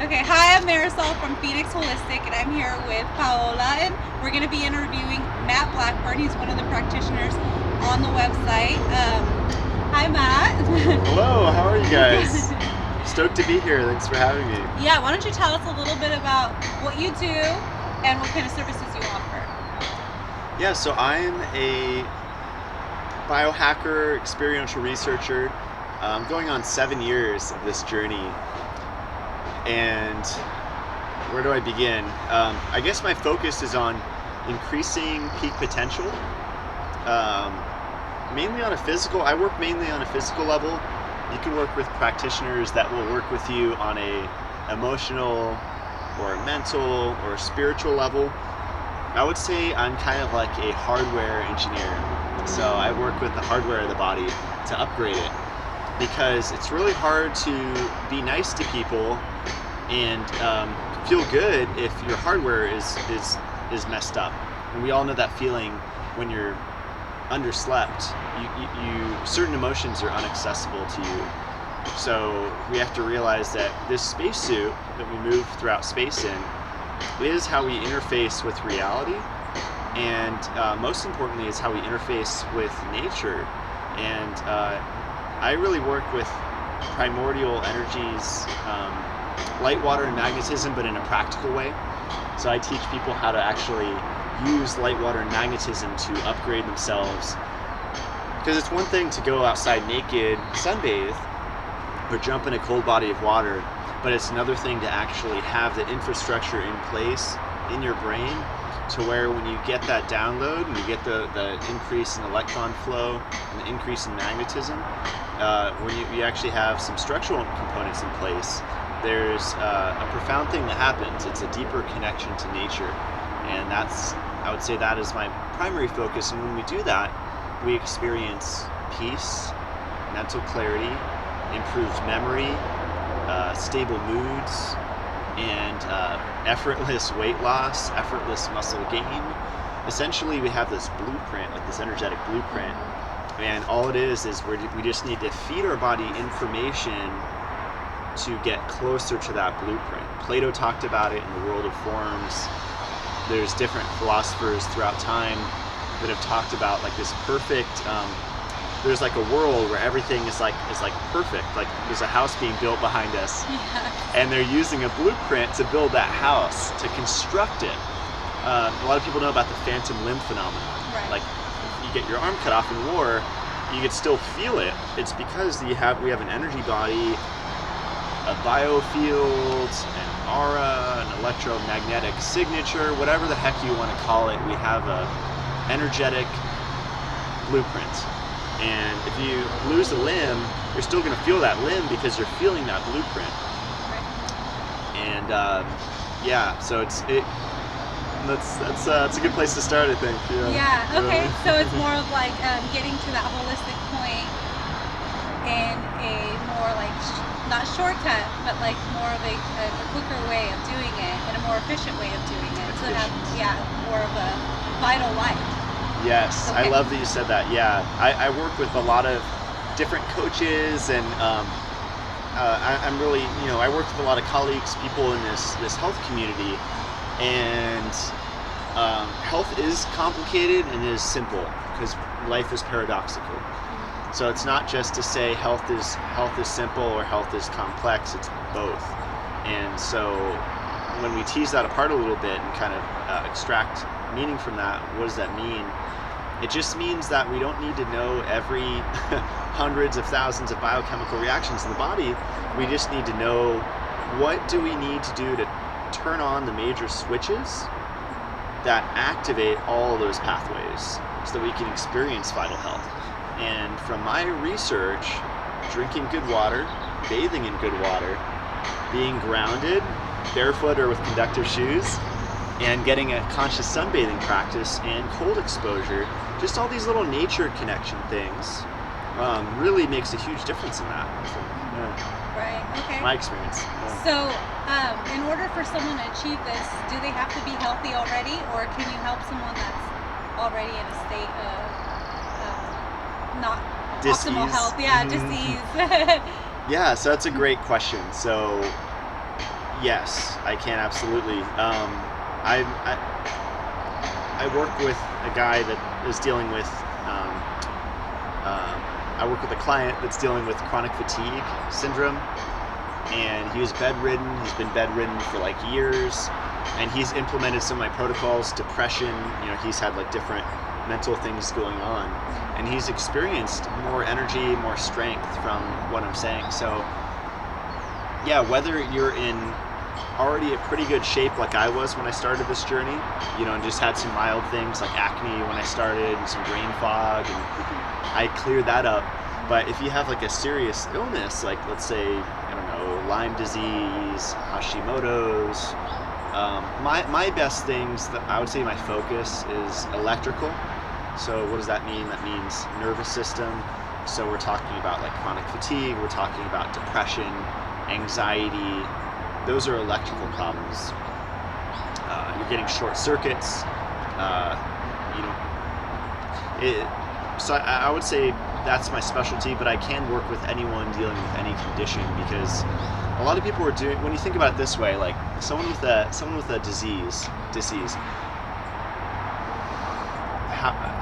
Okay, hi, I'm Marisol from Phoenix Holistic, and I'm here with Paola, and we're going to be interviewing Matt Blackburn. He's one of the practitioners on the website. Hi, Matt. Hello, how are you guys? Stoked to be here. Thanks for having me. Yeah, why don't you tell us a little bit about what you do and what kind of services you offer? Yeah, so I'm a biohacker, experiential researcher. Going on 7 years of this journey. And where do I begin? I guess my focus is on increasing peak potential. Um, Mainly on a physical, I work mainly on a physical level. You can work with practitioners that will work with you on a emotional or a mental or a spiritual level. I would say I'm kind of like a hardware engineer. So I work with the hardware of the body to upgrade it because it's really hard to be nice to people and feel good if your hardware is messed up. And we all know that feeling when you're underslept. You certain emotions are inaccessible to you. So we have to realize that this spacesuit that we move throughout space in is how we interface with reality, and most importantly is how we interface with nature. And I really work with primordial energies, light, water, and magnetism, but in a practical way. So I teach people how to actually use light, water, and magnetism to upgrade themselves. Because it's one thing to go outside naked, sunbathe, or jump in a cold body of water, but it's another thing to actually have the infrastructure in place in your brain to where when you get that download and you get the increase in electron flow and the increase in magnetism, when you actually have some structural components in place, there's a profound thing that happens. It's a deeper connection to nature. And I would say that is my primary focus. And when we do that, we experience peace, mental clarity, improved memory, stable moods, and effortless weight loss, effortless muscle gain. Essentially, we have this blueprint, like this energetic blueprint, and all it is we just need to feed our body information to get closer to that blueprint. Plato talked about it in the world of forms. There's different philosophers throughout time that have talked about like this perfect. There's like a world where everything is like perfect. Like there's a house being built behind us, and they're using a blueprint to build that house, to construct it. A lot of people know about the phantom limb phenomenon. Right. Like if you get your arm cut off in war, you could still feel it. It's because we have an energy body, a biofield, an aura, an electromagnetic signature, whatever the heck you want to call it. We have a energetic blueprint. And if you lose a limb, you're still going to feel that limb because you're feeling that blueprint. And so that's a good place to start, I think. Yeah. Okay. So it's more of like getting to that holistic point in a more like not shortcut, but like more of a quicker way of doing it and a more efficient way of doing it to have more of a vital life. Yes, Okay. I love that you said that. Yeah, I work with a lot of different coaches, and I'm really, I work with a lot of colleagues, people in this health community, and health is complicated and is simple because life is paradoxical. So it's not just to say health is simple or health is complex. It's both. And so when we tease that apart a little bit and kind of extract meaning from that, what does that mean? It just means that we don't need to know every hundreds of thousands of biochemical reactions in the body. We just need to know what do we need to do to turn on the major switches that activate all those pathways so that we can experience vital health. And from my research, drinking good water, bathing in good water, being grounded, barefoot or with conductive shoes, and getting a conscious sunbathing practice and cold exposure, just all these little nature connection things really makes a huge difference in that. Right. Okay. My experience. Yeah. So, in order for someone to achieve this, do they have to be healthy already, or can you help someone that's already in a state of not optimal health? Yeah, disease. Yeah, so that's a great question. So Yes, I can absolutely. I work with a guy that is dealing with. I work with a client that's dealing with chronic fatigue syndrome, and he was bedridden. He's been bedridden for like years, and he's implemented some of my protocols. Depression, he's had like different mental things going on, and he's experienced more energy, more strength from what I'm saying. So, yeah, whether you're in already a pretty good shape like I was when I started this journey, and just had some mild things like acne when I started, and some brain fog, and I cleared that up. But if you have like a serious illness, like let's say, I don't know, Lyme disease, Hashimoto's, my best things that I would say my focus is electrical. So what does that mean? That means nervous system. So we're talking about like chronic fatigue, we're talking about depression, anxiety. Those are electrical problems. You're getting short circuits. So I would say that's my specialty, but I can work with anyone dealing with any condition, because a lot of people are doing, when you think about it this way, like someone with a disease,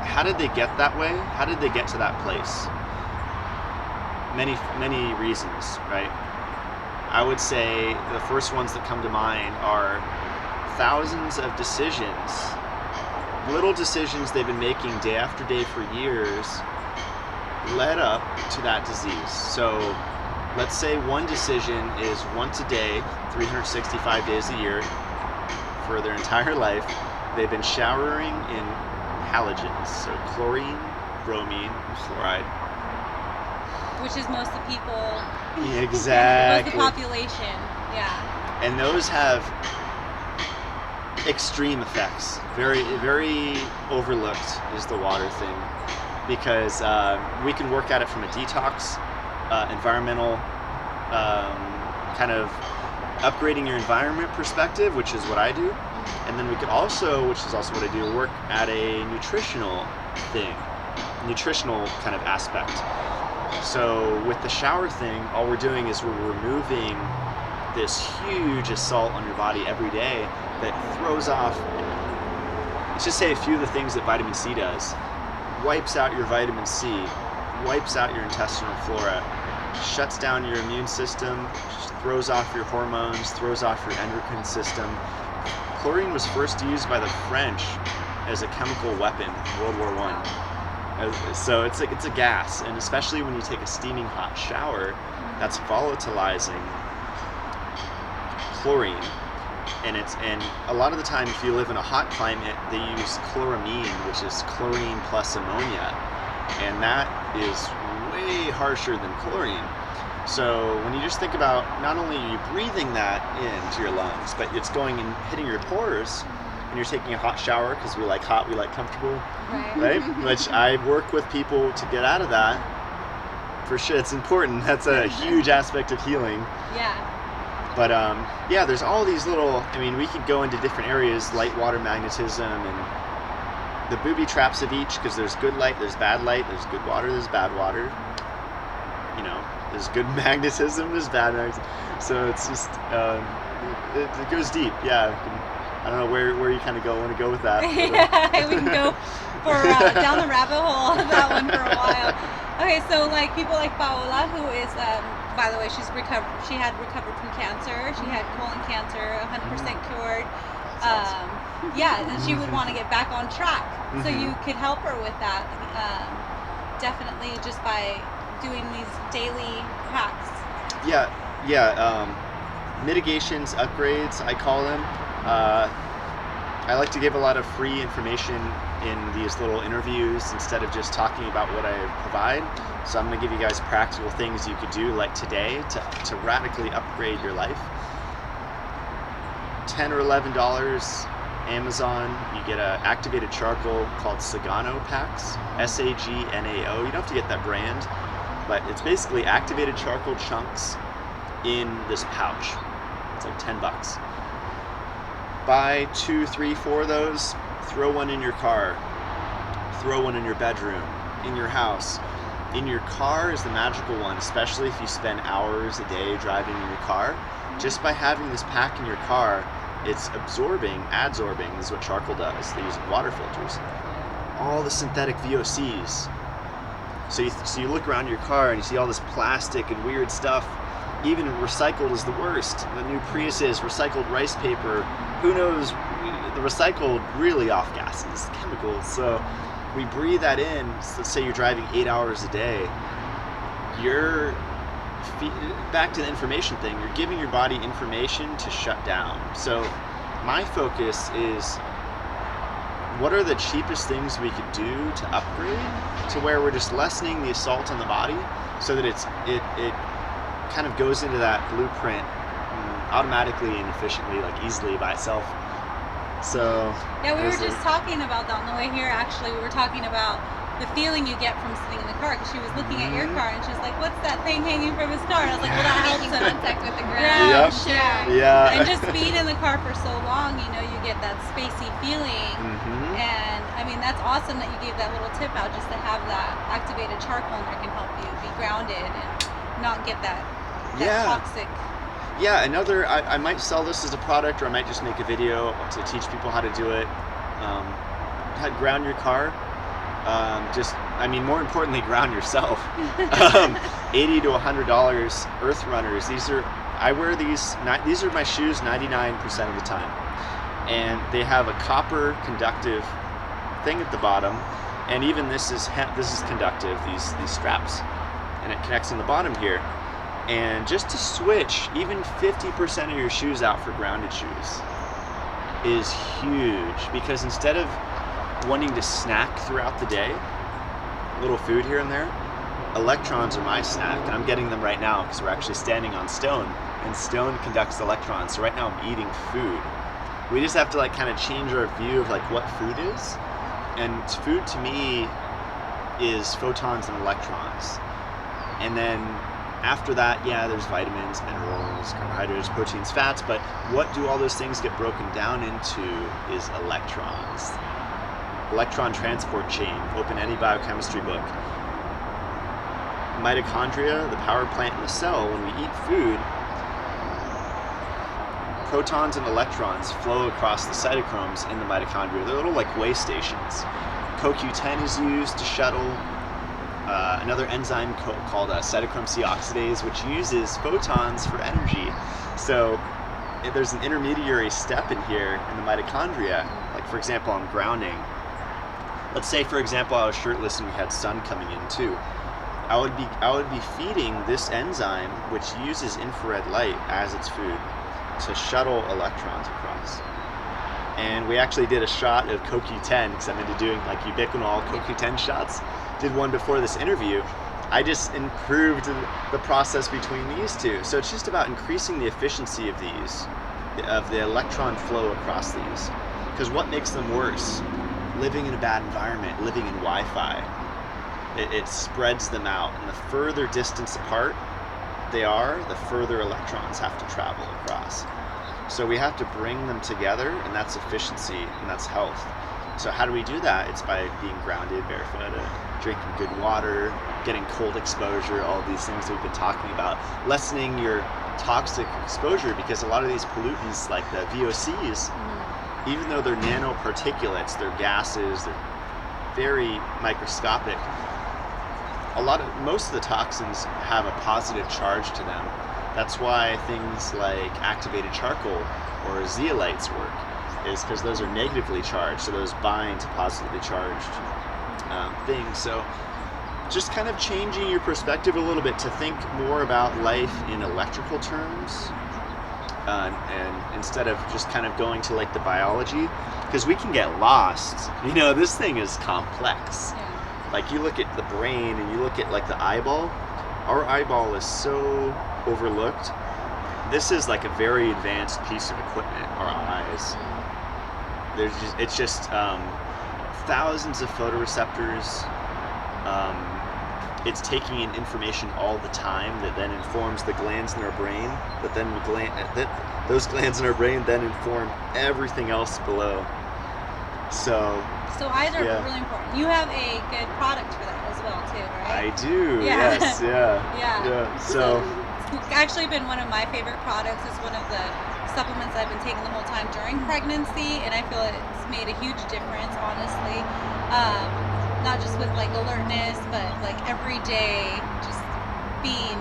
how did they get that way? How did they get to that place? Many reasons, right? I would say the first ones that come to mind are thousands of decisions, little decisions they've been making day after day for years, led up to that disease. So let's say one decision is once a day, 365 days a year, for their entire life, they've been showering in halogens, so chlorine, bromine, and fluoride. Which is most of the people. Exactly. Most of the population, yeah. And those have extreme effects. Very, very overlooked is the water thing, because we can work at it from a detox, environmental, kind of upgrading your environment perspective, which is what I do. And then we could also, which is also what I do, work at a nutritional kind of aspect. So with the shower thing, all we're doing is we're removing this huge assault on your body every day that throws off, let's just say a few of the things that vitamin C does. Wipes out your vitamin C, wipes out your intestinal flora, shuts down your immune system, throws off your hormones, throws off your endocrine system. Chlorine was first used by the French as a chemical weapon in World War I. So it's a gas, and especially when you take a steaming hot shower, that's volatilizing chlorine. And a lot of the time, if you live in a hot climate, they use chloramine, which is chlorine plus ammonia, and that is way harsher than chlorine. So when you just think about, not only are you breathing that into your lungs, but it's going and hitting your pores, and you're taking a hot shower, because we like hot, we like comfortable, right? Which I work with people to get out of that. For sure, it's important. That's a huge aspect of healing. Yeah. But yeah, there's all these little, we could go into different areas, light, water, magnetism, and the booby traps of each, because there's good light, there's bad light, there's good water, there's bad water. There's good magnetism, there's bad magnetism. So it's just, it goes deep, yeah. I don't know where you kind of want to go with that. Yeah, we can go for down the rabbit hole on that one for a while. Okay, so like people like Paola, who is, by the way, she had recovered from cancer. She had colon cancer, 100% cured. Yeah, and she would want to get back on track. So you could help her with that, definitely, just by doing these daily hacks. Yeah. Mitigations, upgrades, I call them. I like to give a lot of free information in these little interviews instead of just talking about what I provide. So I'm going to give you guys practical things you could do like today to radically upgrade your life. $10 or $11 Amazon, you get an activated charcoal called Sagano packs, SAGNAO. You don't have to get that brand, but it's basically activated charcoal chunks in this pouch. It's like $10. Buy 2, 3, 4 of those, throw one in your car, throw one in your bedroom, in your house, In your car is the magical one, especially if you spend hours a day driving in your car. Just by having this pack in your car, it's adsorbing is what charcoal does. They use water filters. All the synthetic VOCs. So you look around your car and you see all this plastic and weird stuff. Even recycled is the worst. The new Priuses, recycled rice paper. Who knows? The recycled really off gases, chemicals. So we breathe that in. So let's say you're driving 8 hours a day. You're back to the information thing. You're giving your body information to shut down. So my focus is, what are the cheapest things we could do to upgrade to where we're just lessening the assault on the body, so that it kind of goes into that blueprint automatically and efficiently, like easily by itself. So yeah, we were just talking about that on the way here. Actually, we were talking about the feeling you get from sitting in the car, because she was looking at your car and she's like, "What's that thing hanging from his car?" And I was like, "Well, that helps Making him." contact with the ground. Sure. Yeah. And just being in the car for so long, you get that spacey feeling. And I mean, that's awesome that you gave that little tip out, just to have that activated charcoal in there can help you be grounded and not get that toxic. Yeah, I might sell this as a product, or I might just make a video to teach people how to do it. How to ground your car. More importantly, ground yourself. $80 to $100 Earth Runners. I wear these. These are my shoes 99% of the time, and they have a copper conductive thing at the bottom, and even this is conductive. These straps, and it connects in the bottom here. And just to switch even 50% of your shoes out for grounded shoes is huge, because instead of wanting to snack throughout the day, little food here and there, electrons are my snack, and I'm getting them right now because we're actually standing on stone, and stone conducts electrons. So right now I'm eating food. We just have to kind of change our view of what food is, and food to me is photons and electrons. And then after that, there's vitamins, minerals, carbohydrates, proteins, fats, but what do all those things get broken down into is electrons. Electron transport chain, open any biochemistry book. Mitochondria, the power plant in the cell, when we eat food, protons and electrons flow across the cytochromes in the mitochondria. They're little way stations. CoQ10 is used to shuttle another enzyme called cytochrome C oxidase, which uses photons for energy. So there's an intermediary step in here in the mitochondria. Like, for example, I'm grounding. Let's say, for example, I was shirtless and we had sun coming in too. I would be feeding this enzyme, which uses infrared light as its food, to shuttle electrons across. And we actually did a shot of CoQ10, because I'm into doing ubiquinol CoQ10 shots. Did one before this interview. I just improved the process between these two. So it's just about increasing the efficiency of the electron flow across these. Because what makes them worse? Living in a bad environment, living in Wi-Fi. It spreads them out, and the further distance apart they are, the further electrons have to travel across. So we have to bring them together, and that's efficiency, and that's health. So how do we do that? It's by being grounded, barefoot, drinking good water, getting cold exposure, all of these things that we've been talking about, lessening your toxic exposure, because a lot of those pollutants, like the VOCs, even though they're nanoparticulates, they're gases, they're very microscopic, most of the toxins have a positive charge to them. That's why things like activated charcoal or zeolites work, is because those are negatively charged, so those bind to positively charged things. So just kind of changing your perspective a little bit to think more about life in electrical terms, and instead of just kind of going to the biology, because we can get lost. This thing is complex. You look at the brain and you look at the eyeball. Our eyeball is so overlooked. This is a very advanced piece of equipment, our eyes. It's just thousands of photoreceptors. It's taking in information all the time that then informs the glands in our brain, those glands in our brain then inform everything else below. So eyes are really important. You have a good product for that as well too, right? I do. Yeah. Yes. Yeah. Yeah. Yeah. So. It's actually been one of my favorite products. It's one of the supplements I've been taking the whole time during pregnancy, and I feel it's made a huge difference, honestly. Not just with like alertness, but like every day, just being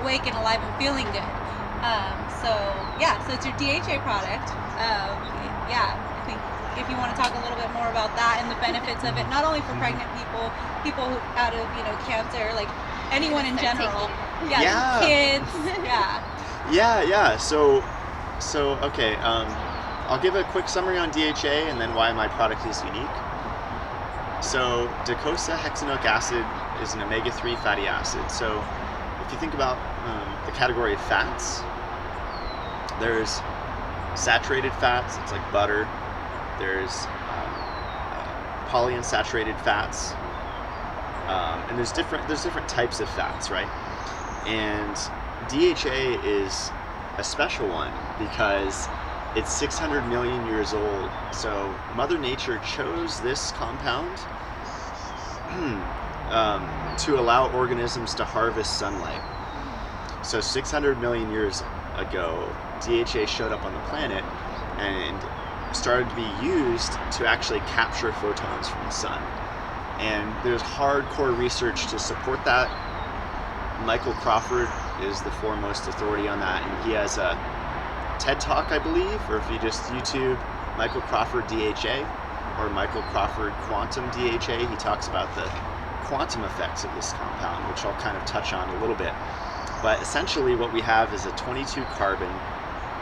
awake and alive and feeling good. So yeah, so it's your DHA product. Yeah, I think if you want to talk a little bit more about that and the benefits of it, not only for pregnant people, people out of cancer, like anyone in general. Yeah, kids. Yeah. Yeah. So okay. I'll give a quick summary on DHA and then why my product is unique. So docosahexaenoic acid is an omega-3 fatty acid. So if you think about the category of fats, there's saturated fats. It's like butter. There's polyunsaturated fats, and there's different types of fats, right? And DHA is a special one because it's 600 million years old. So Mother Nature chose this compound to allow organisms to harvest sunlight. So 600 million years ago, DHA showed up on the planet and started to be used to actually capture photons from the sun. And there's hardcore research to support that. Michael Crawford is the foremost authority on that, and he has a TED Talk, I believe, or if you just YouTube Michael Crawford DHA or Michael Crawford Quantum DHA, he talks about the quantum effects of this compound, which I'll kind of touch on a little bit. But essentially what we have is a 22 carbon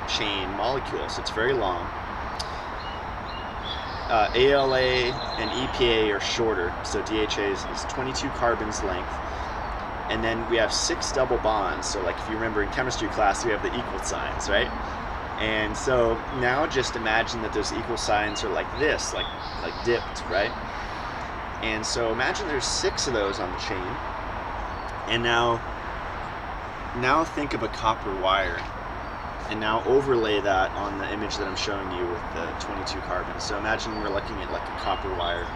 chain molecule, so it's very long. ALA and EPA are shorter, so DHA is 22 carbons length. And then we have 6 double bonds. So like if you remember in chemistry class, we have the equal signs, right? And so now just imagine that those equal signs are like this, like dipped, right? And so imagine there's 6 of those on the chain. And now think of a copper wire. And now overlay that on the image that I'm showing you with the 22 carbons. So imagine we're looking at like a copper wire.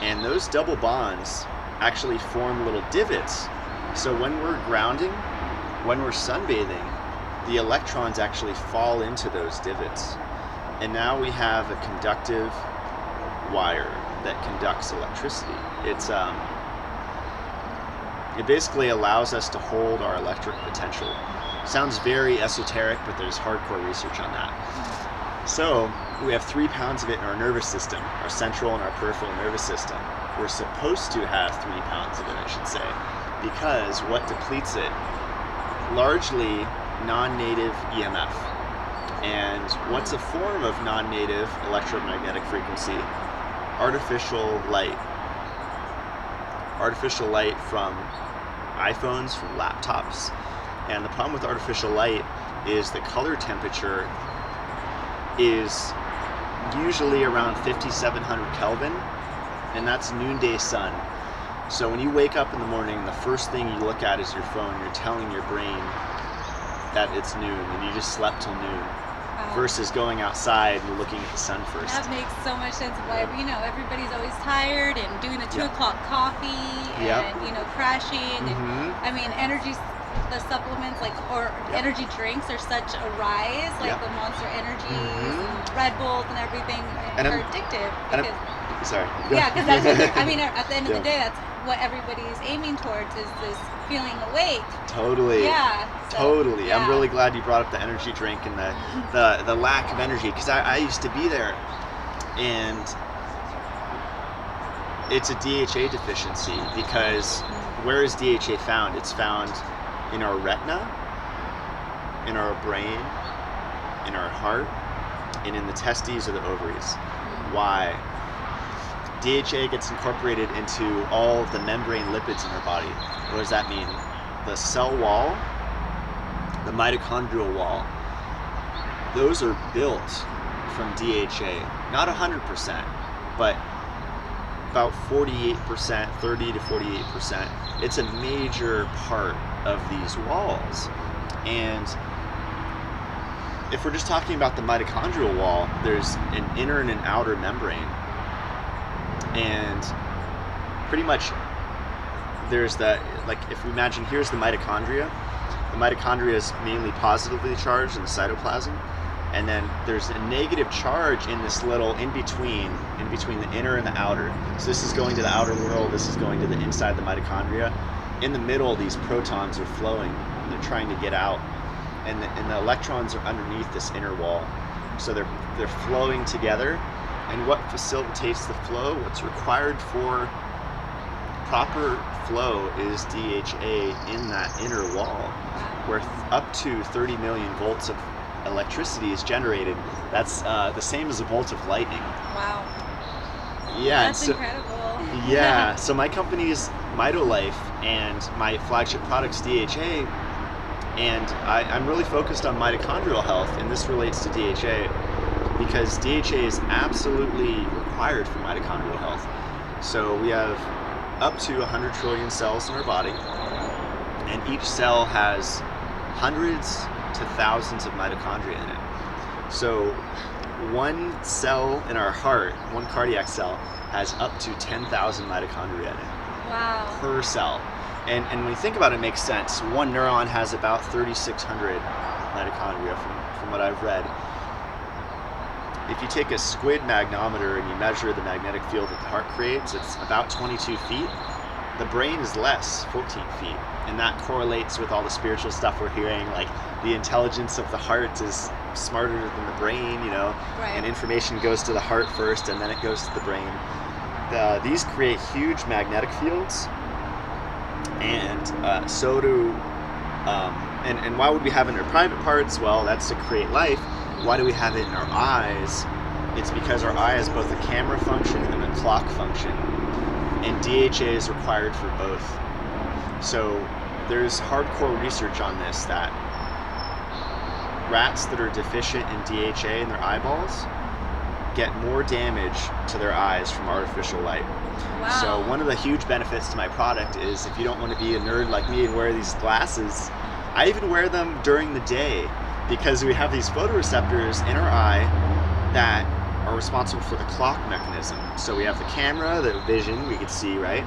And those double bonds actually form little divots. So when we're grounding, when we're sunbathing, the electrons actually fall into those divots. And now we have a conductive wire that conducts electricity. It basically allows us to hold our electric potential. Sounds very esoteric, but there's hardcore research on that. So we have 3 pounds of it in our nervous system, our central and our peripheral nervous system. We're supposed to have 3 pounds of it, I should say, because what depletes it? Largely non-native EMF. And what's a form of non-native electromagnetic frequency? Artificial light. Artificial light from iPhones, from laptops. And the problem with artificial light is the color temperature is usually around 5,700 Kelvin, and that's noonday sun. So when you wake up in the morning, the first thing you look at is your phone. You're telling your brain that it's noon, and you just slept till noon. Wow. Versus going outside and looking at the sun first. That makes so much sense. Why everybody's always tired and doing the 2 o'clock coffee and crashing. And, I mean, the supplements or energy drinks are such a rise, like the Monster Energies, Red Bulls, and everything are addictive. Sorry. Yeah, because that's at the end of the day, that's what everybody's aiming towards is this feeling awake. Totally. Yeah. Totally. Yeah. I'm really glad you brought up the energy drink and the lack of energy, because I used to be there, and it's a DHA deficiency. Because where is DHA found? It's found in our retina, in our brain, in our heart, and in the testes or the ovaries. Why? DHA gets incorporated into all of the membrane lipids in our body. What does that mean? The cell wall, the mitochondrial wall, those are built from DHA. Not 100%, but about 48%, 30 to 48%. It's a major part of these walls. And if we're just talking about the mitochondrial wall, there's an inner and an outer membrane. And pretty much there's like if we imagine here's the mitochondria. The mitochondria is mainly positively charged in the cytoplasm, and then there's a negative charge in this little in between the inner and the outer. So this is going to the outer world, this is going to the inside the mitochondria. In the middle, these protons are flowing, and they're trying to get out, and the electrons are underneath this inner wall. So they're flowing together, and what facilitates the flow, what's required for proper flow is DHA in that inner wall, where up to 30 million volts of electricity is generated. That's the same as a bolt of lightning. Wow. Yeah. That's incredible. Yeah. So my company is MitoLife, and my flagship product's DHA, and I'm really focused on mitochondrial health, and this relates to DHA because DHA is absolutely required for mitochondrial health. So we have up to 100 trillion cells in our body, and each cell has hundreds to thousands of mitochondria in it. So one cell in our heart, one cardiac cell, has up to 10,000 mitochondria in it. Wow. Per cell. And when you think about it, it makes sense. One neuron has about 3,600 mitochondria from what I've read. If you take a squid magnometer and you measure the magnetic field that the heart creates, it's about 22 feet. The brain is less, 14 feet. And that correlates with all the spiritual stuff we're hearing, like the intelligence of the heart is smarter than the brain, Right. And information goes to the heart first and then it goes to the brain. These create huge magnetic fields, and so do, and why would we have it in our private parts? Well, that's to create life. Why do we have it in our eyes? It's because our eye has both a camera function and a clock function, and DHA is required for both. So there's hardcore research on this, that rats that are deficient in DHA in their eyeballs get more damage to their eyes from artificial light. Wow. So one of the huge benefits to my product is if you don't want to be a nerd like me and wear these glasses, I even wear them during the day because we have these photoreceptors in our eye that are responsible for the clock mechanism. So we have the camera, the vision, we can see, right?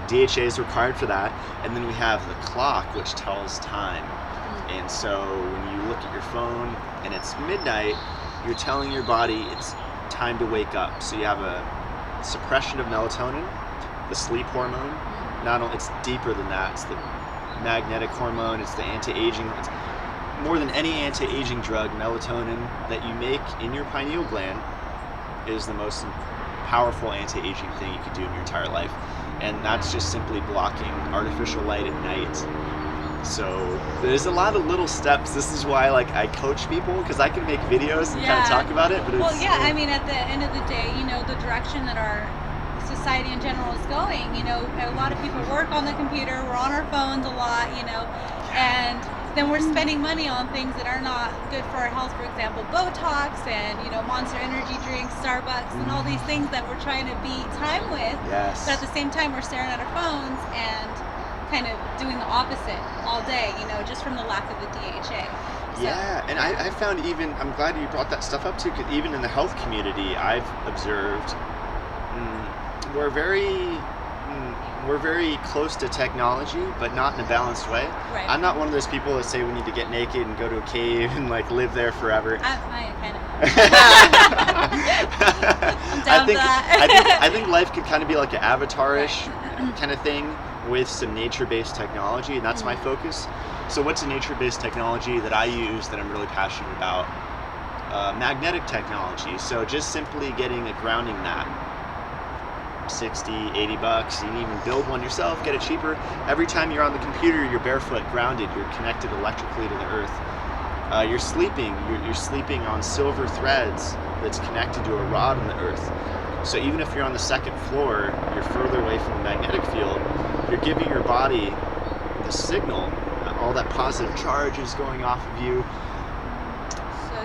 DHA is required for that. And then we have the clock, which tells time. And so when you look at your phone and it's midnight, you're telling your body it's time to wake up. So you have a suppression of melatonin, the sleep hormone. Not only, it's deeper than that. It's the magnetic hormone. It's the anti-aging. It's more than any anti-aging drug. Melatonin that you make in your pineal gland is the most powerful anti-aging thing you could do in your entire life, and that's just simply blocking artificial light at night. So there's a lot of little steps. This is why I coach people, because I can make videos and kind of talk about it. But well, yeah, I mean, at the end of the day, the direction that our society in general is going, a lot of people work on the computer, we're on our phones a lot, and then we're spending money on things that are not good for our health. For example, Botox and, Monster Energy drinks, Starbucks, and all these things that we're trying to beat time with. Yes. But at the same time, we're staring at our phones and kind of doing the opposite all day, just from the lack of the DHA. So, yeah, and I found I'm glad you brought that stuff up too, because even in the health community, I've observed we're very close to technology, but not in a balanced way. Right. I'm not one of those people that say we need to get naked and go to a cave and live there forever. I kind of. I'm down with that. I think life could kind of be like an avatar-ish kind of thing with some nature-based technology, and that's my focus. So what's a nature-based technology that I use that I'm really passionate about? Magnetic technology. So just simply getting a grounding mat. $60, $80. You can even build one yourself, get it cheaper. Every time you're on the computer, you're barefoot, grounded, you're connected electrically to the earth. You're sleeping on silver threads that's connected to a rod in the earth. So even if you're on the second floor, you're further away from the magnetic field, you're giving your body the signal, all that positive charge is going off of you.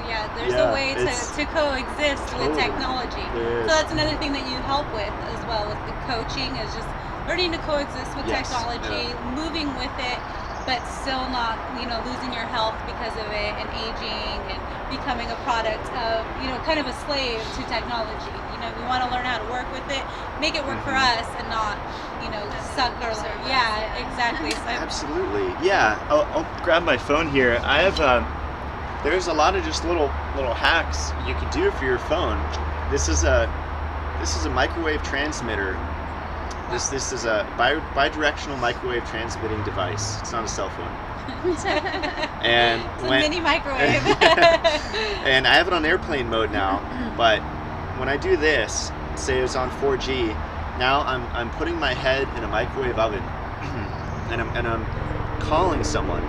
Yeah, there's a way to coexist with technology. So that's another thing that you help with as well with the coaching, is just learning to coexist with technology, moving with it, but still not, losing your health because of it, and aging, and becoming a product of, kind of a slave to technology. We want to learn how to work with it, make it work for us, and not, suck or exactly. So Absolutely. Yeah. I'll grab my phone here. I have there's a lot of just little hacks you can do for your phone. This is a microwave transmitter. This is a bidirectional microwave transmitting device. It's not a cell phone. And it's a mini microwave. And I have it on airplane mode now. But when I do this, say it's on 4G, now I'm putting my head in a microwave oven, and I'm calling someone,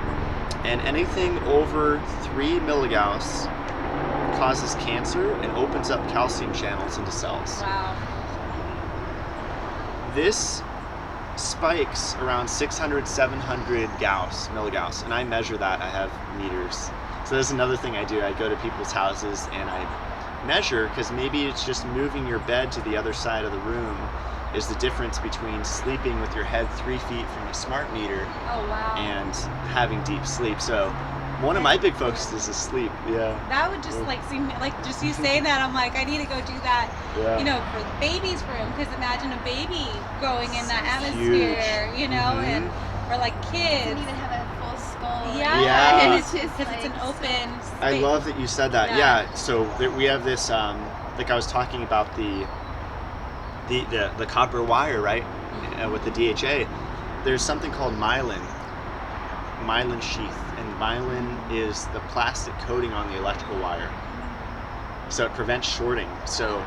and anything over 3 milligauss causes cancer and opens up calcium channels into cells. Wow. This spikes around 600, 700 milligauss, and I measure that. I have meters. So that's another thing I do. I go to people's houses and I measure, because maybe it's just moving your bed to the other side of the room is the difference between sleeping with your head 3 feet from a smart meter and having deep sleep. So one of my big focuses is sleep. Yeah. That would just seem like, just you saying that, I'm like, I need to go do that. Yeah. For the baby's room, because imagine a baby growing in that atmosphere. And or like kids. Doesn't even have a full skull. Yeah. And it's just because it's an open space. I love that you said that. Yeah. So we have this, like I was talking about the copper wire, right? With the DHA, there's something called myelin sheath, and myelin is the plastic coating on the electrical wire, so it prevents shorting. So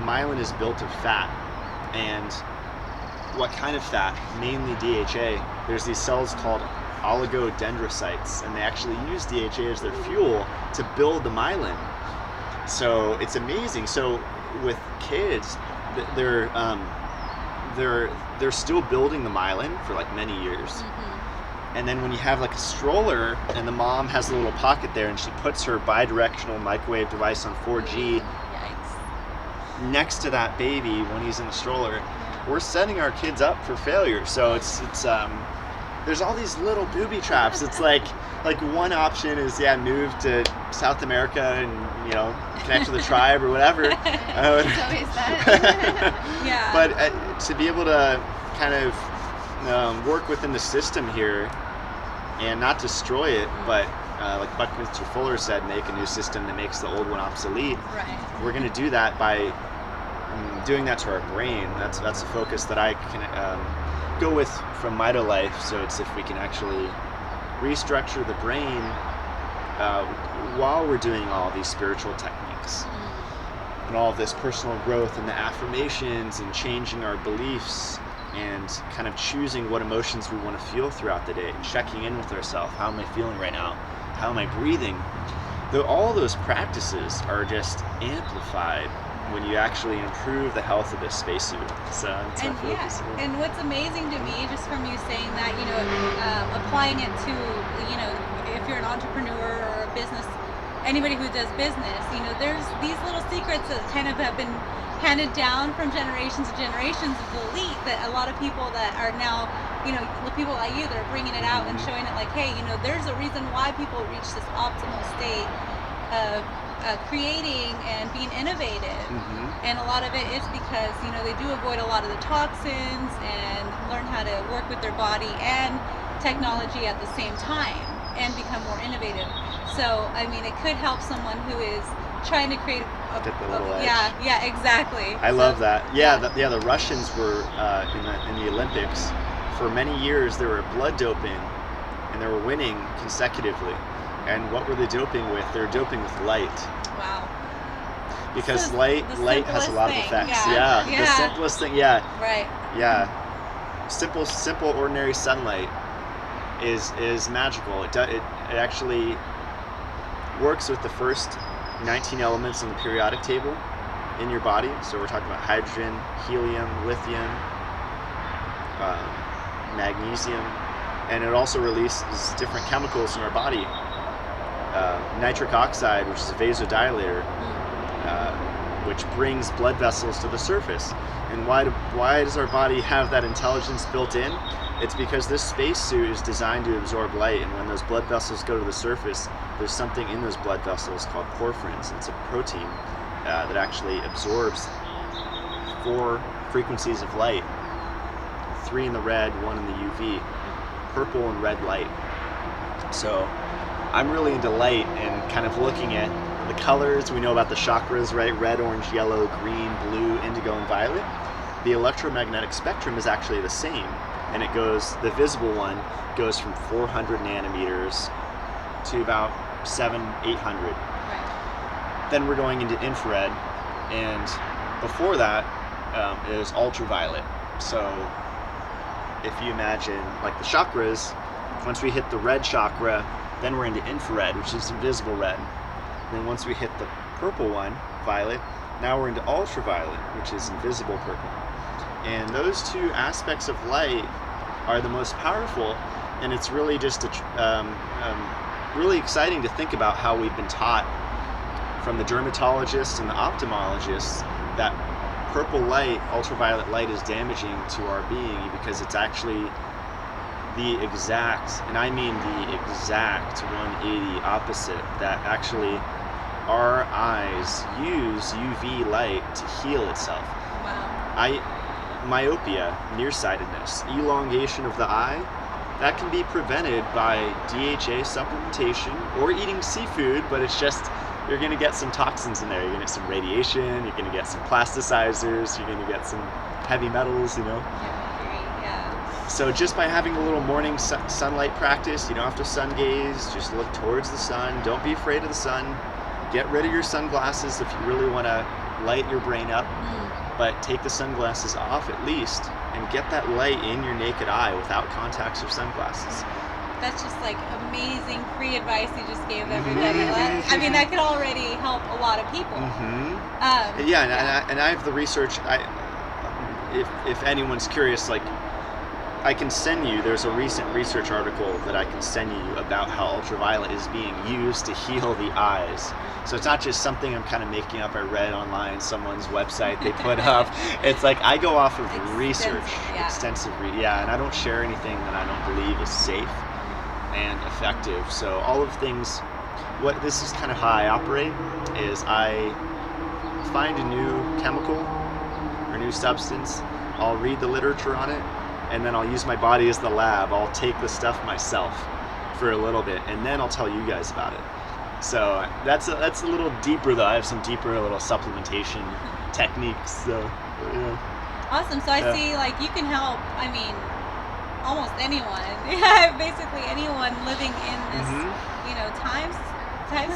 myelin is built of fat, and what kind of fat? Mainly DHA. There's these cells called oligodendrocytes, and they actually use DHA as their fuel to build the myelin. So it's amazing. So with kids, they're still building the myelin for like many years. And then when you have like a stroller and the mom has a little pocket there and she puts her bidirectional microwave device on 4G next to that baby when he's in the stroller, we're setting our kids up for failure. So it's there's all these little booby traps. It's like one option is move to South America and connect to the tribe or whatever. It's always that. Yeah. But to be able to kind of work within the system here and not destroy it, but like Buckminster Fuller said, make a new system that makes the old one obsolete. Right. We're going to do that by doing that to our brain. That's a focus that I can go with from Mito Life. So it's if we can actually restructure the brain while we're doing all these spiritual techniques and all of this personal growth and the affirmations and changing our beliefs and kind of choosing what emotions we want to feel throughout the day and checking in with ourselves. How am I feeling right now? How am I breathing? All those practices are just amplified when you actually improve the health of this spacesuit. So that's my focus. And what's amazing to me, just from you saying that, applying it to, if you're an entrepreneur or a business, anybody who does business, there's these little secrets that kind of have been handed down from generations to generations of the elite, that a lot of people that are now, the people like you that are bringing it out and showing it like, hey, there's a reason why people reach this optimal state of creating and being innovative. And a lot of it is because, they do avoid a lot of the toxins and learn how to work with their body and technology at the same time and become more innovative. So, I mean, it could help someone who is trying to create Get the little edge. Yeah, exactly. I love that. The Russians were in the Olympics for many years. They were blood doping, and they were winning consecutively. And what were they doping with? They were doping with light. Wow. Because light has a lot of effects. The simplest thing. Yeah. Right. Yeah. Simple, ordinary sunlight is magical. It actually works with the first 19 elements on the periodic table in your body. So we're talking about hydrogen, helium, lithium, magnesium, and it also releases different chemicals in our body. Nitric oxide, which is a vasodilator, which brings blood vessels to the surface. And why does our body have that intelligence built in? It's because this spacesuit is designed to absorb light, and when those blood vessels go to the surface, there's something in those blood vessels called porphyrins. It's a protein that actually absorbs 4 frequencies of light, 3 in the red, 1 in the UV, purple and red light. So I'm really into light and kind of looking at the colors. We know about the chakras, right? Red, orange, yellow, green, blue, indigo, and violet. The electromagnetic spectrum is actually the same, and it goes, the visible one goes from 400 nanometers to about 800. Right. Then we're going into infrared, and before that is ultraviolet. So if you imagine like the chakras, once we hit the red chakra, then we're into infrared, which is invisible red. Then once we hit the purple one, violet, now we're into ultraviolet, which is invisible purple. And those 2 aspects of light are the most powerful, and it's really just really exciting to think about how we've been taught from the dermatologists and the ophthalmologists that purple light, ultraviolet light, is damaging to our being because it's actually the exact, and I mean the exact 180 opposite, that actually our eyes use UV light to heal itself. Wow. Myopia, nearsightedness, elongation of the eye, that can be prevented by DHA supplementation or eating seafood, but it's just, you're going to get some toxins in there. You're going to get some radiation, you're going to get some plasticizers, you're going to get some heavy metals, Yeah. So just by having a little morning sunlight practice, you don't have to sun gaze, just look towards the sun. Don't be afraid of the sun. Get rid of your sunglasses if you really want to light your brain up, but take the sunglasses off at least and get that light in your naked eye without contacts or sunglasses. That's just like amazing free advice you just gave everybody. I mean, that could already help a lot of people. And I have the research. If anyone's curious, like, I can send you, there's a recent research article that I can send you about how ultraviolet is being used to heal the eyes. So it's not just something I'm kind of making up. I read online someone's website they put up. It's like I go off of research, extensive reading, and I don't share anything that I don't believe is safe and effective. So all of things, what this is kind of how I operate, is I find a new chemical or new substance, I'll read the literature on it, and then I'll use my body as the lab. I'll take the stuff myself for a little bit, and then I'll tell you guys about it. So that's a little deeper though. I have some deeper little supplementation techniques. So Awesome. So I see, like, you can help, I mean, almost anyone. Basically anyone living in this, time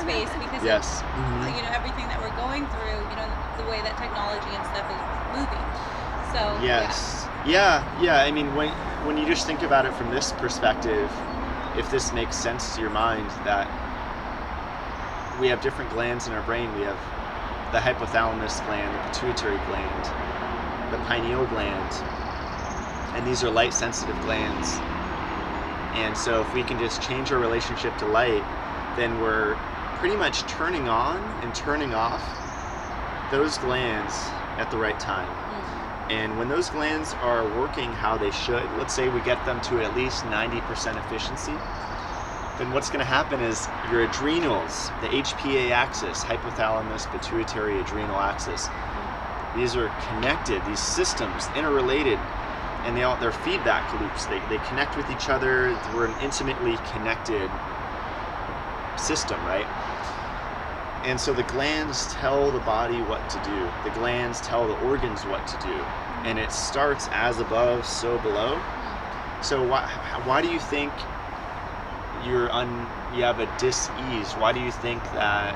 space, because of, everything that we're going through, the way that technology and stuff is moving. So yes. I mean, when you just think about it from this perspective, if this makes sense to your mind, that we have different glands in our brain. We have the hypothalamus gland, the pituitary gland, the pineal gland, and these are light sensitive glands. And so if we can just change our relationship to light, then we're pretty much turning on and turning off those glands at the right time. And when those glands are working how they should, let's say we get them to at least 90% efficiency, then what's going to happen is your adrenals, the HPA axis, hypothalamus, pituitary, adrenal axis, these are connected, these systems, interrelated, and they're feedback loops. They connect with each other. We're an intimately connected system, right? And so the glands tell the body what to do. The glands tell the organs what to do. And it starts as above, so below. So why do you think you have a dis-ease? Why do you think that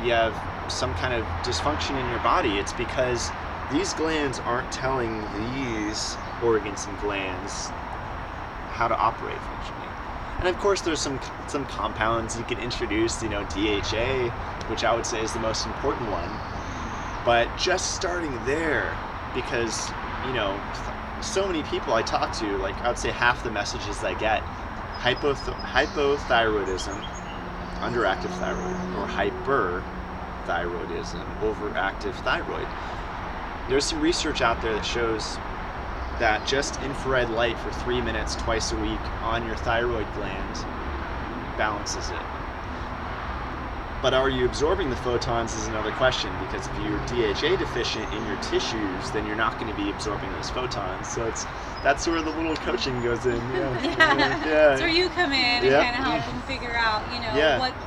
you have some kind of dysfunction in your body? It's because these glands aren't telling these organs and glands how to operate functionally. And of course there's some compounds you can introduce, DHA, which I would say is the most important one. But just starting there, because, so many people I talk to, like I would say half the messages I get, hypothyroidism, underactive thyroid, or hyperthyroidism, overactive thyroid. There's some research out there that shows that just infrared light for 3 minutes twice a week on your thyroid gland balances it. But are you absorbing the photons is another question, because if you're DHA deficient in your tissues, then you're not going to be absorbing those photons. So that's where the little coaching goes in. Yeah. Yeah. So where you come in and kind of help them figure out,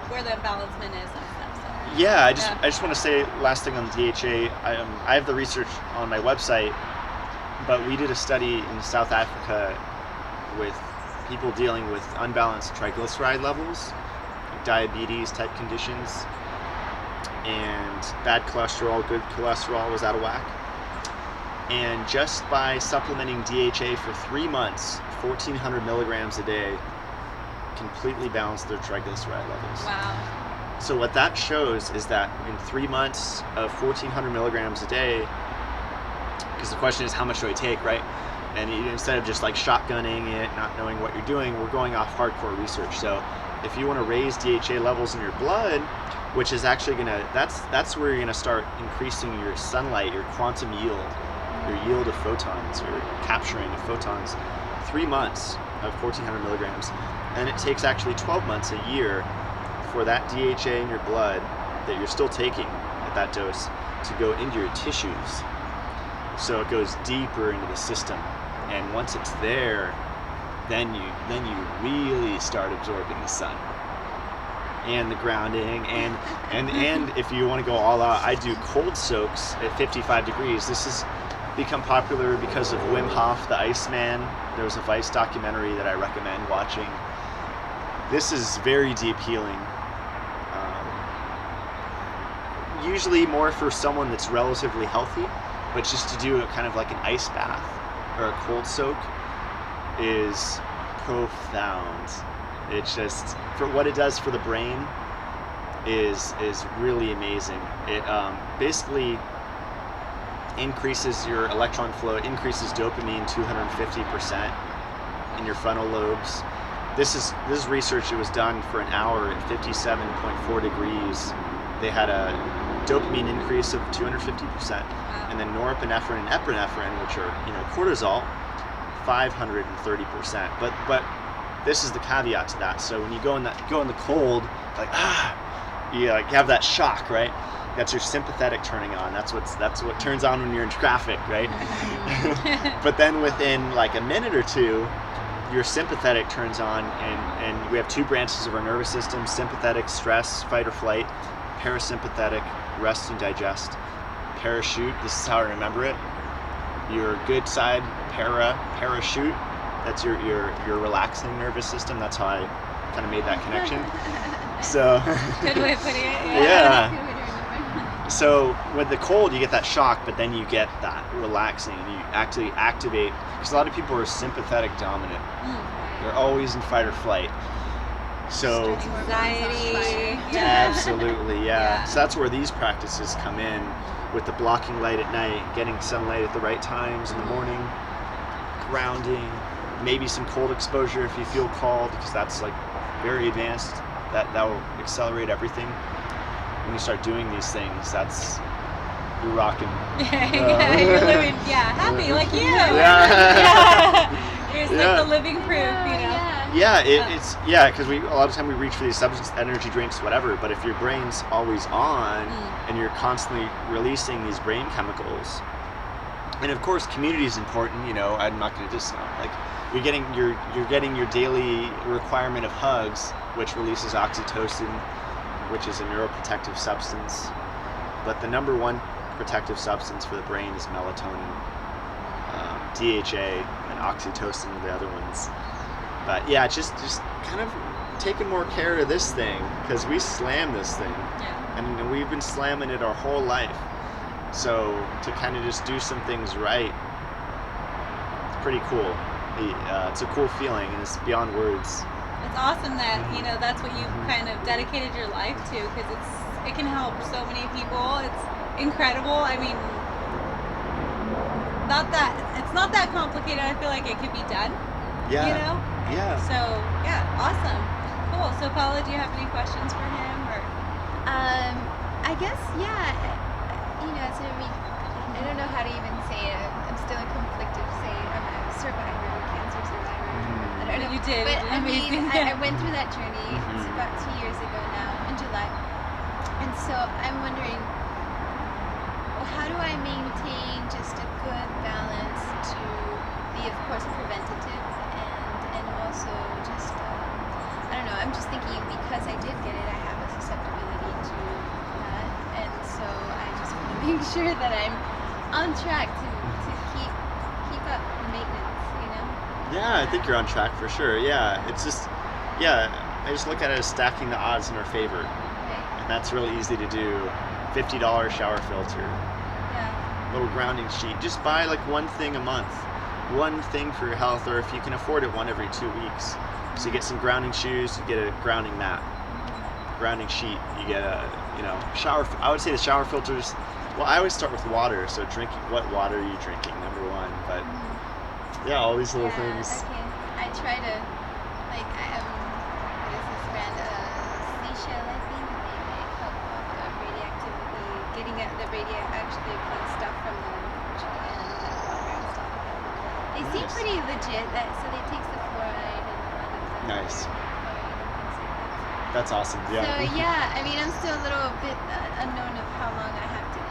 where the imbalancement is and stuff. So. Yeah, I just want to say last thing on DHA. I have the research on my website, but we did a study in South Africa with people dealing with unbalanced triglyceride levels, diabetes type conditions, and bad cholesterol, good cholesterol was out of whack. And just by supplementing DHA for 3 months, 1,400 milligrams a day, completely balanced their triglyceride levels. Wow. So what that shows is that in 3 months of 1,400 milligrams a day, because the question is how much do I take, right? And instead of just like shotgunning it, not knowing what you're doing, we're going off hardcore research. So if you want to raise DHA levels in your blood, which is actually that's where you're gonna start increasing your sunlight, your quantum yield, your yield of photons, your capturing of photons. 3 months of 1,400 milligrams, and it takes actually 12 months a year for that DHA in your blood that you're still taking at that dose to go into your tissues. So it goes deeper into the system, and once it's there, then you really start absorbing the sun and the grounding, and if you want to go all out, I do cold soaks at 55 degrees. This has become popular because of Wim Hof, the Iceman. There's a Vice documentary that I recommend watching. This is very deep healing. Usually more for someone that's relatively healthy, but just to do it kind of like an ice bath or a cold soak is profound. It's just, for what it does for the brain is really amazing. It basically increases your electron flow, increases dopamine 250% in your frontal lobes. This is research. It was done for an hour at 57.4 degrees. They had a dopamine increase of 250%, and then norepinephrine and epinephrine, which are cortisol, 530%. But this is the caveat to that. So when you go in the cold, like you have that shock, right? That's your sympathetic turning on. That's what turns on when you're in traffic, right? But then within like a minute or two, your sympathetic turns on, and we have two branches of our nervous system: sympathetic, stress, fight or flight; parasympathetic, rest and digest; parachute, this is how I remember it. Your good side, parachute, that's your relaxing nervous system. That's how I kind of made that connection. So good way of putting it. Yeah. So with the cold, you get that shock, but then you get that relaxing, and you actually activate, because a lot of people are sympathetic dominant. They're always in fight or flight. So anxiety. Absolutely, yeah. So that's where these practices come in, with the blocking light at night, getting sunlight at the right times in the morning, grounding, maybe some cold exposure if you feel called, because that's like very advanced. That will accelerate everything. When you start doing these things, you're rocking. You're living, happy like you. It's like the living proof, Because a lot of time we reach for these substance, energy drinks, whatever. But if your brain's always on and you're constantly releasing these brain chemicals, and of course community is important. I'm not going to just like you're getting your daily requirement of hugs, which releases oxytocin, which is a neuroprotective substance. But the number one protective substance for the brain is melatonin. DHA and oxytocin are the other ones. But yeah, just kind of taking more care of this thing, because we slam this thing. And we've been slamming it our whole life. So to kind of just do some things right, it's pretty cool. It's a cool feeling, and it's beyond words. It's awesome that that's what you've kind of dedicated your life to, because it can help so many people. It's incredible. I mean, it's not that complicated. I feel like it could be done. Yeah. Yeah. So awesome, cool. So Paula, do you have any questions for him, or? I guess I don't know how to even say it. I'm still in conflicted state. I'm a survivor, cancer survivor. I don't know. You did. But I Amazing. mean, I went through that journey. It's about 2 years ago now, in July. And so I'm wondering, well, how do I maintain just a good balance to be, of course, preventative and also just, I don't know, I'm just thinking because I did get it, I have a susceptibility to that. And so I just want to make sure that I'm on track to keep up the maintenance, you know? Yeah, I think you're on track for sure. Yeah, it's just, yeah, I just look at it as stacking the odds in our favor. Right. And that's really easy to do. $50 shower filter, Yeah. little grounding sheet. Just buy like one thing a month, one thing for your health, or if you can afford it, one every 2 weeks. So you get some grounding shoes, you get a grounding mat, grounding sheet, you get a, shower. I would say the shower filters. Well, I always start with water. So drinking, what water are you drinking? Number one, but yeah, all these little things. Okay. I try to, like, what is this brand? Seashell, I think. They make help with the radioactivity, getting at the radioactive stuff from the ocean and water and stuff like that. They seem Nice. pretty legit. So they take the fluoride and a lot of the Nice. chlorine and things like that. That's awesome. Yeah. So yeah, I mean, I'm still a little bit unknown of how long I have to,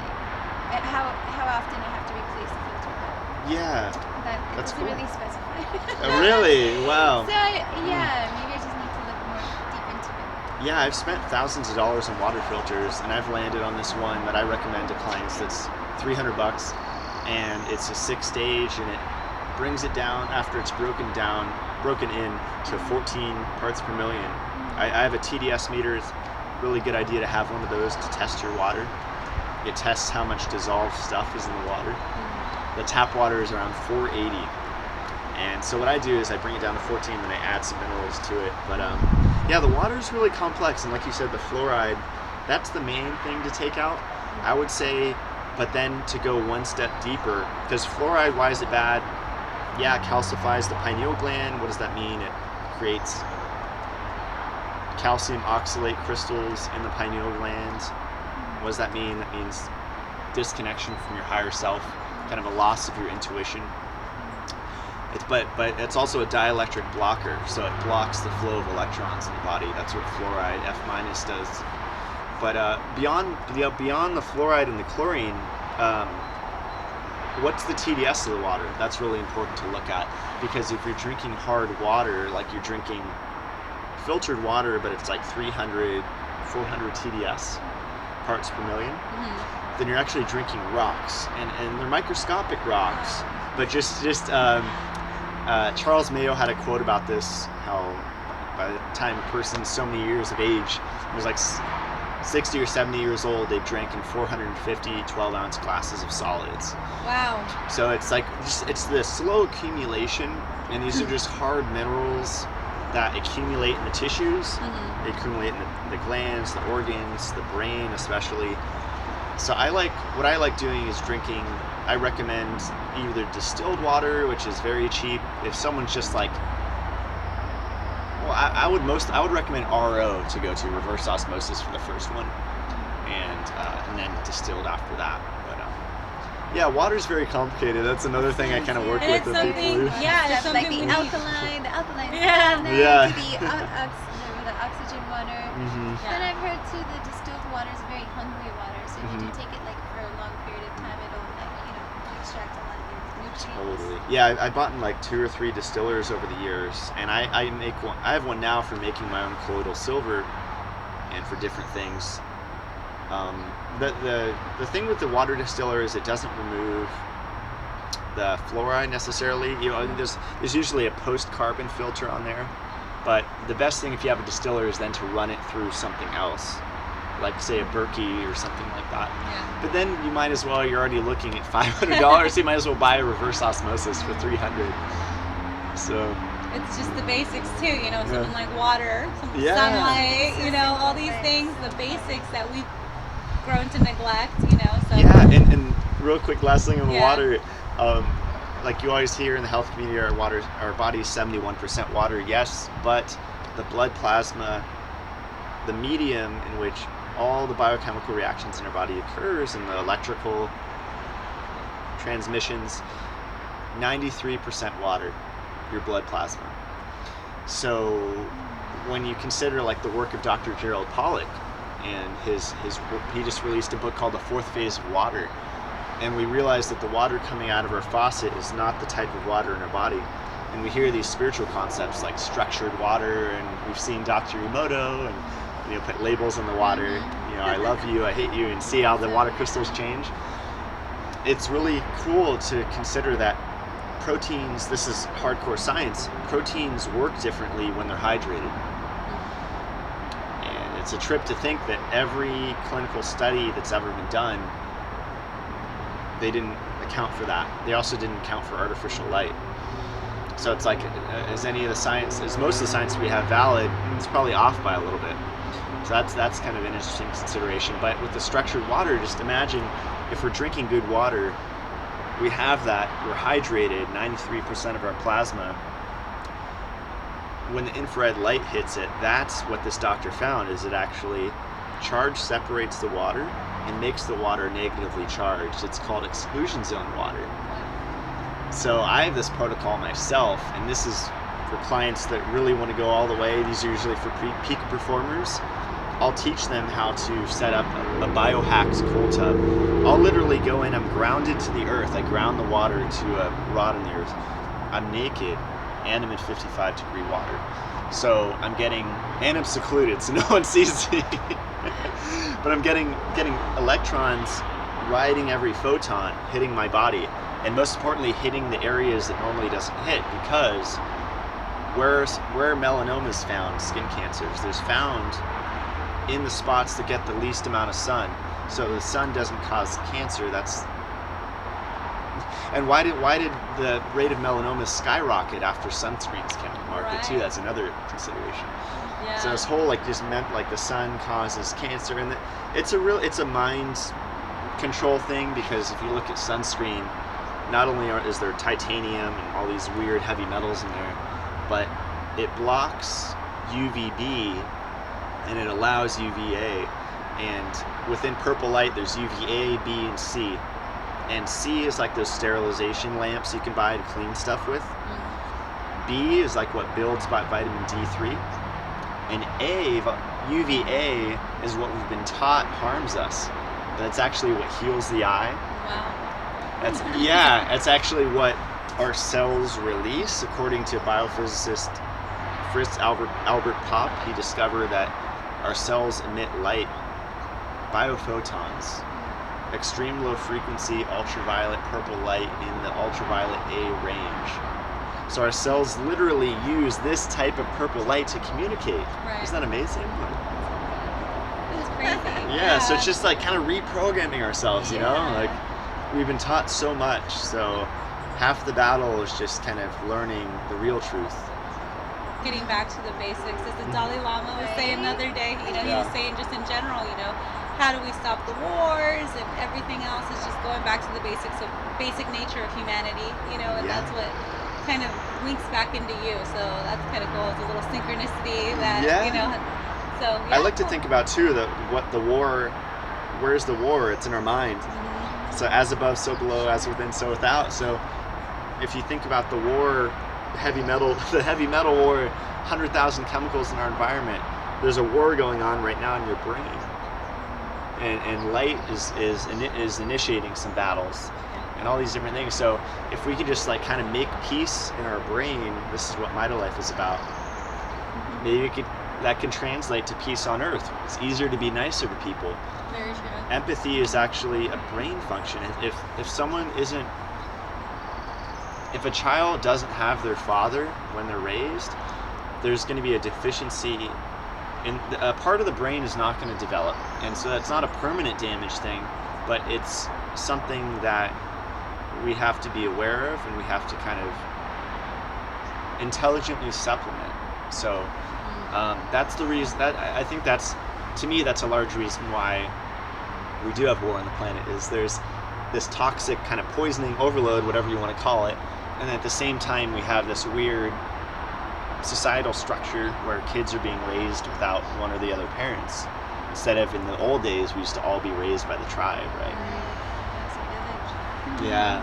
how often I have to replace the filter. Yeah. That it That's doesn't cool. really specify. Really? Wow. So yeah, maybe I just need to look more deep into it. Yeah, I've spent thousands of dollars on water filters, and I've landed on this one that I recommend to clients. That's $300, and it's a 6-stage, and it brings it down after it's broken in to 14 parts per million. I have a TDS meter. It's a really good idea to have one of those to test your water. It tests how much dissolved stuff is in the water. The tap water is around 480. And so what I do is I bring it down to 14, and then I add some minerals to it. But yeah, the water is really complex, and like you said, the fluoride, that's the main thing to take out, I would say. But then to go one step deeper, because fluoride, why is it bad? Yeah, it calcifies the pineal gland. What does that mean? It creates calcium oxalate crystals in the pineal gland. What does that mean? That means disconnection from your higher self, kind of a loss of your intuition. But it's also a dielectric blocker, so it blocks the flow of electrons in the body. That's what fluoride F- does. But beyond the fluoride and the chlorine, what's the TDS of the water? That's really important to look at, because if you're drinking hard water, like you're drinking filtered water, but it's like 300, 400 TDS parts per million, then you're actually drinking rocks, and they're microscopic rocks. But Charles Mayo had a quote about this, how by the time a person's so many years of age, it was like 60 or 70 years old, they've drank in 450 12-ounce glasses of solids. Wow. So it's like, it's the slow accumulation, and these are just hard minerals that accumulate in the tissues, they accumulate in the glands, the organs, the brain especially. So what I like doing is drinking, I recommend either distilled water, which is very cheap. If someone's just like, well, I would recommend RO to go to, reverse osmosis, for the first one, and then distilled after that. But yeah, water's very complicated. That's another thing I kind of work And with it's people. something, yeah, it's Stuff like something the we need. alkaline Yeah. down there, Yeah. to the oxygen water. And I've heard too, the distilled water is very hungry water. So if you do take it like for a long period of time, it'll extract a lot of your nutrients. Totally. Yeah, I bought in like 2 or 3 distillers over the years, and I make one. I have one now for making my own colloidal silver, and for different things. The thing with the water distiller is it doesn't remove the fluoride necessarily. There's usually a post-carbon filter on there, but the best thing if you have a distiller is then to run it through something else, like say a Berkey or something like that. Yeah. But then you might as well, you're already looking at $500, so you might as well buy a reverse osmosis for $300. So It's just the basics too, something like water, Yeah. sunlight, all these things, the basics that we've grown to neglect, so. yeah, and real quick, last thing on the Yeah. water, like you always hear in the health community, our body is 71% water, yes, but the blood plasma, the medium in which all the biochemical reactions in our body occurs, and the electrical transmissions, 93% water, your blood plasma. So when you consider like the work of Dr. Gerald Pollack and his he just released a book called The Fourth Phase of Water, and we realize that the water coming out of our faucet is not the type of water in our body. And we hear these spiritual concepts like structured water, and we've seen Dr. Emoto and put labels on the water, I love you, I hate you, and see how the water crystals change. It's really cool to consider that proteins, this is hardcore science, proteins work differently when they're hydrated. And it's a trip to think that every clinical study that's ever been done, they didn't account for that. They also didn't account for artificial light. So it's like, is most of the science we have valid? It's probably off by a little bit. So that's kind of an interesting consideration. But with the structured water, just imagine if we're drinking good water, we have that, we're hydrated, 93% of our plasma. When the infrared light hits it, that's what this doctor found, is it actually charge separates the water and makes the water negatively charged. It's called exclusion zone water. So I have this protocol myself, and this is for clients that really want to go all the way. These are usually for peak performers. I'll teach them how to set up a biohacked cold tub. I'll literally go in, I'm grounded to the earth. I ground the water to a rod in the earth. I'm naked, and I'm in 55-degree water. So and I'm secluded, so no one sees me. But I'm getting electrons riding every photon, hitting my body, and most importantly, hitting the areas that normally doesn't hit, because where melanoma is found, skin cancers, there's found in the spots that get the least amount of sun. So the sun doesn't cause cancer. And why did the rate of melanoma skyrocket after sunscreens came on the market too? That's another consideration. Yeah. So this whole just meant the sun causes cancer, and it's a mind control thing, because if you look at sunscreen, not only is there titanium and all these weird heavy metals in there, but it blocks UVB and it allows UVA. And within purple light, there's UVA, B, and C. And C is like those sterilization lamps you can buy to clean stuff with. B is like what builds vitamin D3. And UVA is what we've been taught harms us, but it's actually what heals the eye. Wow. That's actually what our cells release, according to biophysicist Fritz Albert Popp. He discovered that our cells emit light, biophotons, extreme low frequency ultraviolet purple light in the ultraviolet A range. So our cells literally use this type of purple light to communicate. Right. Isn't that amazing? It's crazy. Yeah, so it's just kind of reprogramming ourselves, we've been taught so much. So half the battle is just kind of learning the real truth. Getting back to the basics, as the Dalai Lama was saying the other day, he was saying just in general, how do we stop the wars and everything else is just going back to the basics of basic nature of humanity, and that's what kind of links back into you. So that's kind of cool. It's a little synchronicity that, so I like to think about too that where's the war? It's in our mind. So as above, so below, as within, so without. So if you think about the war, the heavy metal war, 100,000 chemicals in our environment, there's a war going on right now in your brain. And light is initiating some battles and all these different things. So if we could just kind of make peace in our brain, this is what Mida Life is about. Maybe that can translate to peace on earth. It's easier to be nicer to people. Very true. Empathy is actually a brain function. If a child doesn't have their father when they're raised, there's going to be a deficiency, and a part of the brain is not going to develop. And so that's not a permanent damage thing, but it's something that we have to be aware of, and we have to kind of intelligently supplement. So that's the reason that I think to me that's a large reason why we do have war on the planet, is there's this toxic kind of poisoning overload, whatever you want to call it, and at the same time we have this weird societal structure where kids are being raised without one or the other parents, instead of in the old days we used to all be raised by the tribe, right? That's a village. Yeah.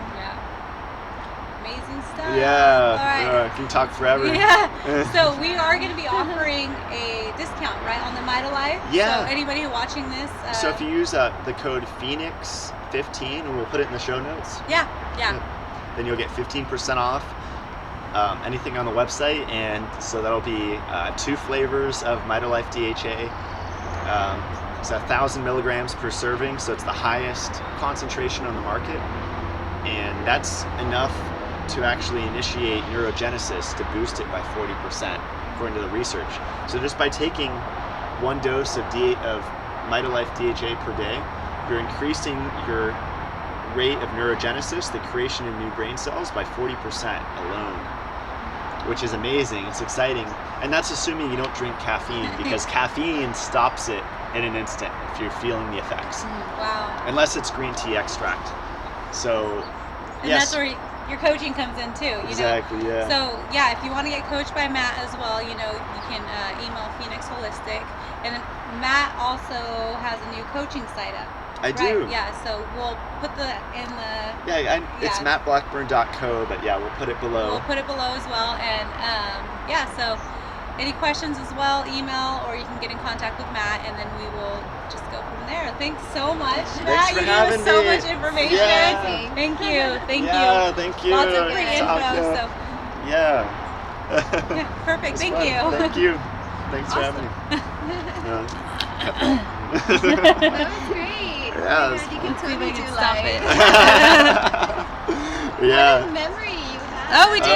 amazing stuff. Yeah. All right. Can talk forever. Yeah. So we are going to be offering a discount, right, on the Mitalife. Yeah. So anybody watching this. So if you use the code Phoenix15, and we'll put it in the show notes. Yeah. Then you'll get 15% off anything on the website, and so that'll be 2 flavors of Mitalife DHA. It's 1,000 milligrams per serving, so it's the highest concentration on the market, and that's enough to actually initiate neurogenesis to boost it by 40%, according to the research. So just by taking 1 dose of Mitalife DHA per day, you're increasing your rate of neurogenesis, the creation of new brain cells, by 40% alone, which is amazing. It's exciting, and that's assuming you don't drink caffeine, because caffeine stops it in an instant if you're feeling the effects. Wow. Unless it's green tea extract. So, And yes. that's where your coaching comes in too. Exactly, yeah. So yeah, if you want to get coached by Matt as well, you can email Phoenix Holistic, and then Matt also has a new coaching site up. I do. Right? Yeah. So we'll put in the. It's mattblackburn.co, but yeah, we'll put it below. We'll put it below as well, and so any questions as well, email, or you can get in contact with Matt, and then we will just go from there. Thanks so much, Matt. for You having gave us so me. much information. Yeah. Thank you. Thank Yeah, you. thank you. Lots of free It's info. awesome. So Yeah. yeah, perfect. It's Thank fun. you. Thank you. Thanks for having me. That was great. Yeah, Oh my it's God, you can Let's see if I totally can do stop live. it. What Yeah. a memory you have. Oh, we did.